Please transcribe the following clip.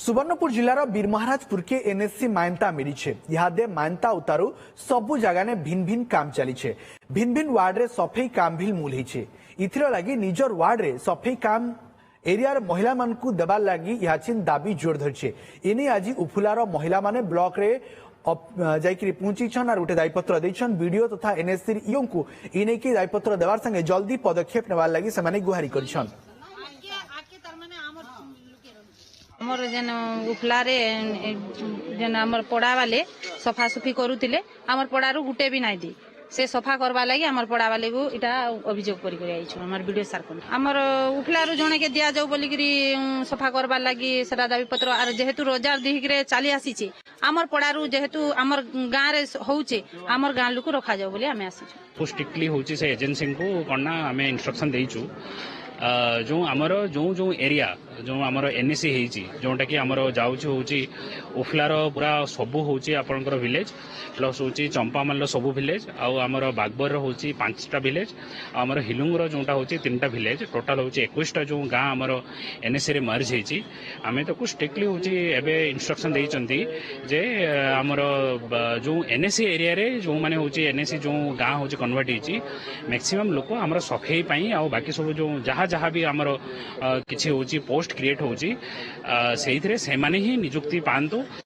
सुवर्णपुर जिलार बीरमहाराजपुर के एनएससी मानता मिली है। इहादे मानता उतारू सबु जगह ने भिन्न भिन्न काम चली है। भिन्न भिन्न वार्ड रे सफेई काम भी मूल है। इथिर लगी निजर वार्ड रे सफेई काम एरिया महिला मानकु देबार लगी याचिन दाबी जोर धरछे। इनी आज उफुलार महिला माने ब्लॉक रे जाइकरी पहुंचीछन और गोटे दायीपत्र देछन। वीडियो तथा एनएससी इयों को इने की दायीपत्र देवार संगे जल्दी पदक्षेप नेबार लगी सेमाने गुहारी करछन। हमर जन उफलारे जन हमर पड़ा वाले सफा सुफी करूतिले हमर पड़ारू गुटे भी नाही दी से सफा करबा लागि हमर पड़ा वाले को इटा अभियोग करि करि आइछु। हमर वीडियो सार कोन हमर उफलारू जणे के दिया जाऊ बोली करी सफा करबा लागि सेटा दाबी पत्र आर जेहेतु रोजार दिहिकरे चाली आसीचे हमर पड़ारू जेहेतु हमर गां रे होउचे हमर गां लोक रखा जाऊ बोली हमें आसीछु। स्ट्रिक्टली होउची से एजेंसी को कोना हमें इंस्ट्रक्शन देइछु। जो आमर जो जो एरिया जो आमर एनएसी हेची जोटा कि आमर जाउची होची उफलार पूरा सबु होची आपनकर विलेज प्लस होची चंपामाल सबु विलेज आउ आमर बागबर होची 5टा विलेज आमर हिलुंगर जोटा होची 3टा विलेज टोटल होची 21टा जो गां आमर एनएसी रे मर्ज हेची। आमे तो स्ट्रिक्टली होची एबे इंस्ट्रक्शन देइचंती जे आमर जो एनएसी एरिया रे जो माने होची एनएसी जो गां होची कन्वर्ट हेची मैक्सिमम लोक आमर सफेई पई आ बाकी सब जो जहा जहा भी आमर किछि होची पोस्ट क्रिएट होची सेहिथरे सेमाने ही नियुक्ति पांतु।